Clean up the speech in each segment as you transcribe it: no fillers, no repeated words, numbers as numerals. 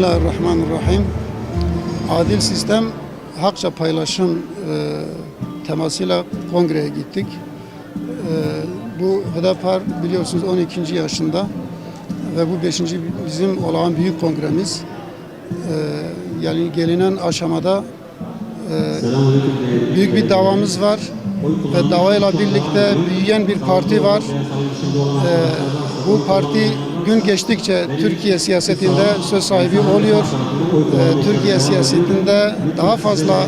Bismillahirrahmanirrahim. Adil sistem, hakça paylaşım temasıyla kongreye gittik. Bu Hüdapar biliyorsunuz 12. yaşında ve bu 5. bizim olağan büyük kongremiz. Yani gelinen aşamada büyük bir davamız var ve davayla birlikte büyüyen bir parti var. Bu parti gün geçtikçe Türkiye siyasetinde söz sahibi oluyor. Türkiye siyasetinde daha fazla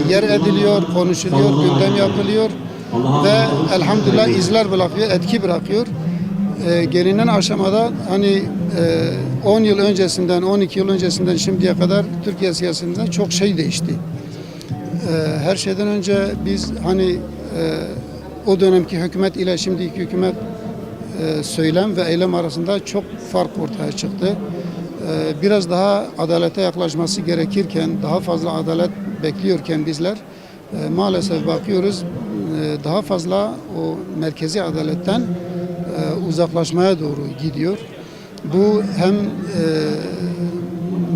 yer ediliyor, konuşuluyor, gündem yapılıyor ve elhamdülillah izler bırakıyor, etki bırakıyor. Gelinen aşamada hani 10 yıl öncesinden, 12 yıl öncesinden şimdiye kadar Türkiye siyasetinde çok şey değişti. Her şeyden önce biz hani o dönemki hükümet ile şimdiki hükümet söylem ve eylem arasında çok fark ortaya çıktı. Biraz daha adalete yaklaşması gerekirken, daha fazla adalet bekliyorken bizler maalesef bakıyoruz daha fazla o merkezi adaletten uzaklaşmaya doğru gidiyor. Bu hem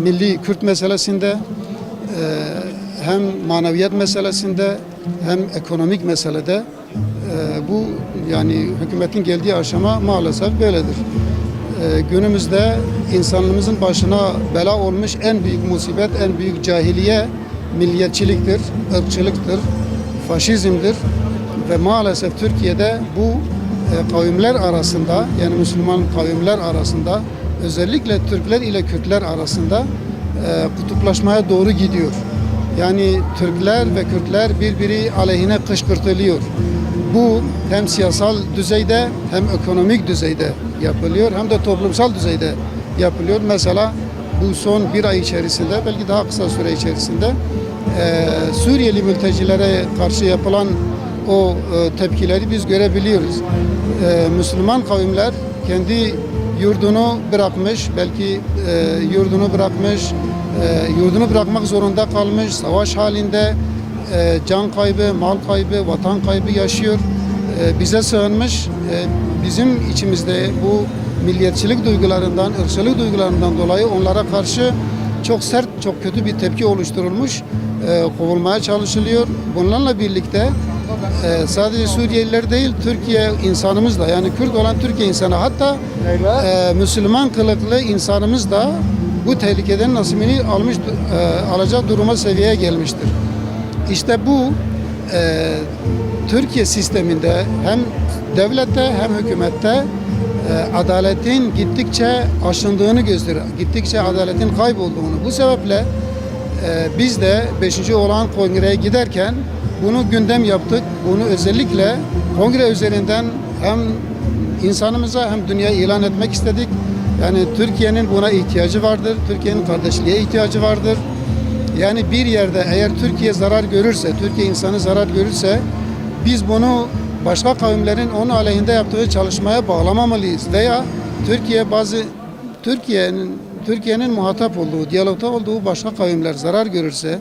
milli Kürt meselesinde hem maneviyat meselesinde hem ekonomik meselede bu yani hükümetin geldiği aşama maalesef böyledir. Günümüzde insanlığımızın başına bela olmuş en büyük musibet, en büyük cahiliye milliyetçiliktir, ırkçılıktır, faşizmdir ve maalesef Türkiye'de bu kavimler arasında yani Müslüman kavimler arasında özellikle Türkler ile Kürtler arasında kutuplaşmaya doğru gidiyor. Yani Türkler ve Kürtler birbiri aleyhine kışkırtılıyor. Bu hem siyasal düzeyde hem ekonomik düzeyde yapılıyor hem de toplumsal düzeyde yapılıyor. Mesela bu son bir ay içerisinde belki daha kısa süre içerisinde Suriyeli mültecilere karşı yapılan o tepkileri biz görebiliyoruz. Müslüman kavimler kendi yurdunu bırakmış, belki yurdunu bırakmak zorunda kalmış, savaş halinde can kaybı, mal kaybı, vatan kaybı yaşıyor. Bize sığınmış. Bizim içimizde bu milliyetçilik duygularından, ırkçılık duygularından dolayı onlara karşı çok sert, çok kötü bir tepki oluşturulmuş, kovulmaya çalışılıyor. Bunlarla birlikte sadece Suriyeliler değil, Türkiye insanımız da yani Kürt olan Türkiye insanı hatta Müslüman kılıklı insanımız da bu tehlikeden nasibini alacak duruma seviyeye gelmiştir. İşte bu Türkiye sisteminde hem devlette hem hükümette adaletin gittikçe aşındığını gösteriyor. Gittikçe adaletin kaybolduğunu. Bu sebeple biz de 5. olağan kongreye giderken bunu gündem yaptık. Bunu özellikle kongre üzerinden hem insanımıza hem dünyaya ilan etmek istedik. Yani Türkiye'nin buna ihtiyacı vardır. Türkiye'nin kardeşliğe ihtiyacı vardır. Yani bir yerde eğer Türkiye zarar görürse, Türkiye insanı zarar görürse biz bunu başka kavimlerin onun aleyhinde yaptığı çalışmaya bağlamamalıyız. Veya Türkiye'nin muhatap olduğu, diyalogta olduğu başka kavimler zarar görürse,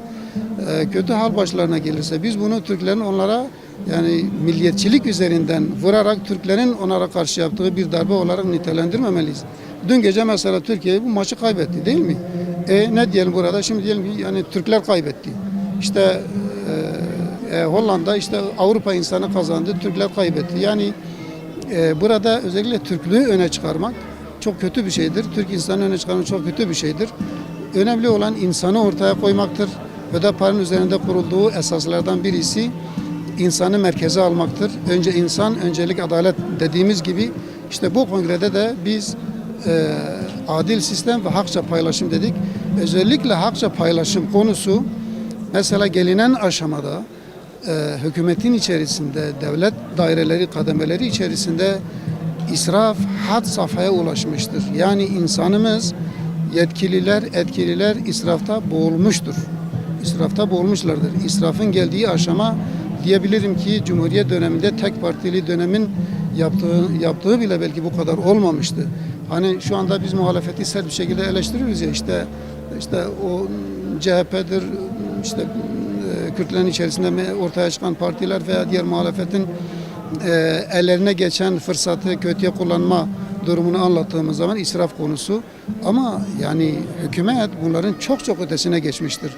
kötü hal başlarına gelirse biz bunu Türklerin onlara yani milliyetçilik üzerinden vurarak Türklerin onlara karşı yaptığı bir darbe olarak nitelendirmemeliyiz. Dün gece mesela Türkiye bu maçı kaybetti değil mi? Ne diyelim burada? Şimdi diyelim ki yani Türkler kaybetti. İşte Hollanda işte Avrupa insanı kazandı, Türkler kaybetti. Yani burada özellikle Türklüğü öne çıkarmak çok kötü bir şeydir. Türk insanı öne çıkarmak çok kötü bir şeydir. Önemli olan insanı ortaya koymaktır. Hüdapar'ın üzerinde kurulduğu esaslardan birisi insanı merkeze almaktır. Önce insan, öncelik adalet dediğimiz gibi işte bu kongrede de biz adil sistem ve hakça paylaşım dedik. Özellikle hakça paylaşım konusu mesela gelinen aşamada hükümetin içerisinde, devlet daireleri, kademeleri içerisinde israf had safhaya ulaşmıştır. Yani insanımız, yetkililer, etkililer israfta boğulmuştur. İsrafta boğulmuşlardır. İsrafın geldiği aşama diyebilirim ki Cumhuriyet döneminde tek partili dönemin yaptığı bile belki bu kadar olmamıştı. Hani şu anda biz muhalefeti sert bir şekilde eleştiriyoruz ya işte o CHP'dir işte Kürtlerin içerisinde ortaya çıkan partiler veya diğer muhalefetin ellerine geçen fırsatı kötüye kullanma durumunu anlattığımız zaman israf konusu. Ama yani hükümet bunların çok çok ötesine geçmiştir.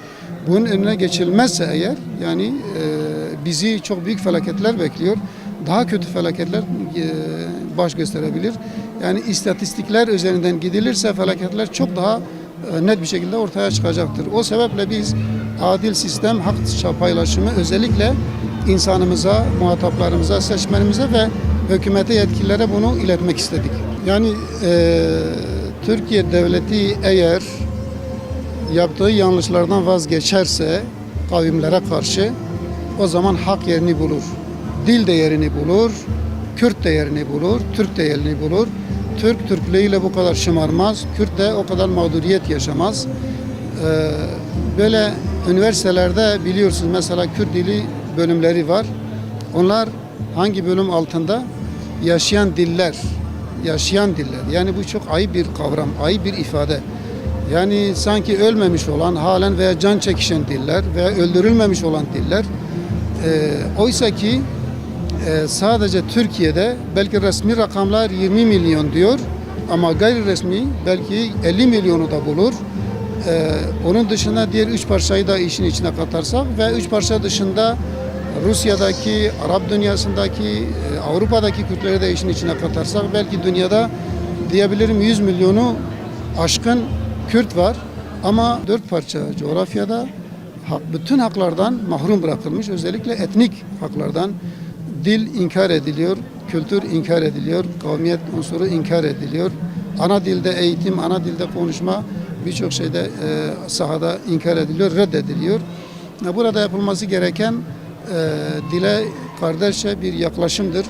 Bunun önüne geçilmezse eğer yani bizi çok büyük felaketler bekliyor. Daha kötü felaketler baş gösterebilir. Yani istatistikler üzerinden gidilirse felaketler çok daha net bir şekilde ortaya çıkacaktır. O sebeple biz adil sistem, hak paylaşımı özellikle insanımıza, muhataplarımıza, seçmenimize ve hükümete yetkililere bunu iletmek istedik. Yani Türkiye devleti eğer yaptığı yanlışlardan vazgeçerse kavimlere karşı o zaman hak yerini bulur. Dil değerini bulur, Kürt değerini bulur, Türk değerini bulur. Türk, Türklüğüyle bu kadar şımarmaz, Kürt de o kadar mağduriyet yaşamaz. Böyle üniversitelerde biliyorsunuz mesela Kürt dili bölümleri var. Onlar hangi bölüm altında? Yaşayan diller. Yaşayan diller. Yani bu çok ayıp bir kavram, ayıp bir ifade. Yani sanki ölmemiş olan, halen veya can çekişen diller veya öldürülmemiş olan diller. Oysa ki sadece Türkiye'de belki resmi rakamlar 20 milyon diyor ama gayri resmi belki 50 milyonu da bulur. Onun dışında diğer 3 parçayı da işin içine katarsak ve 3 parça dışında Rusya'daki, Arap dünyasındaki, Avrupa'daki Kürtleri de işin içine katarsak belki dünyada diyebilirim 100 milyonu aşkın Kürt var. Ama 4 parça coğrafyada bütün haklardan mahrum bırakılmış. Özellikle etnik haklardan dil inkar ediliyor, kültür inkar ediliyor, kavmiyet unsuru inkar ediliyor. Ana dilde eğitim, ana dilde konuşma birçok şeyde sahada inkar ediliyor, reddediliyor. Burada yapılması gereken dile kardeşçe bir yaklaşımdır.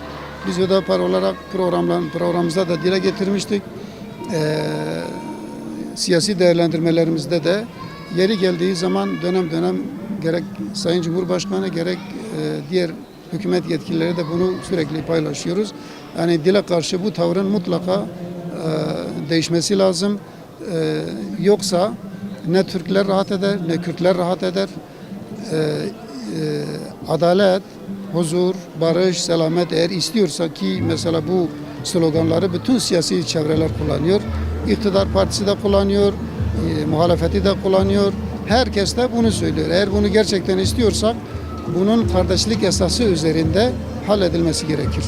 Biz Hüdapar olarak programımızda da dile getirmiştik. Siyasi değerlendirmelerimizde de yeri geldiği zaman dönem dönem gerek Sayın Cumhurbaşkanı gerek diğer hükümet yetkilileri de bunu sürekli paylaşıyoruz. Yani dile karşı bu tavrın mutlaka değişmesi lazım. Yoksa ne Türkler rahat eder ne Kürtler rahat eder. Adalet, huzur, barış, selamet eğer istiyorsa ki mesela bu sloganları bütün siyasi çevreler kullanıyor. İktidar partisi de kullanıyor, muhalefeti de kullanıyor. Herkes de bunu söylüyor. Eğer bunu gerçekten istiyorsak bunun kardeşlik esası üzerinde halledilmesi gerekir.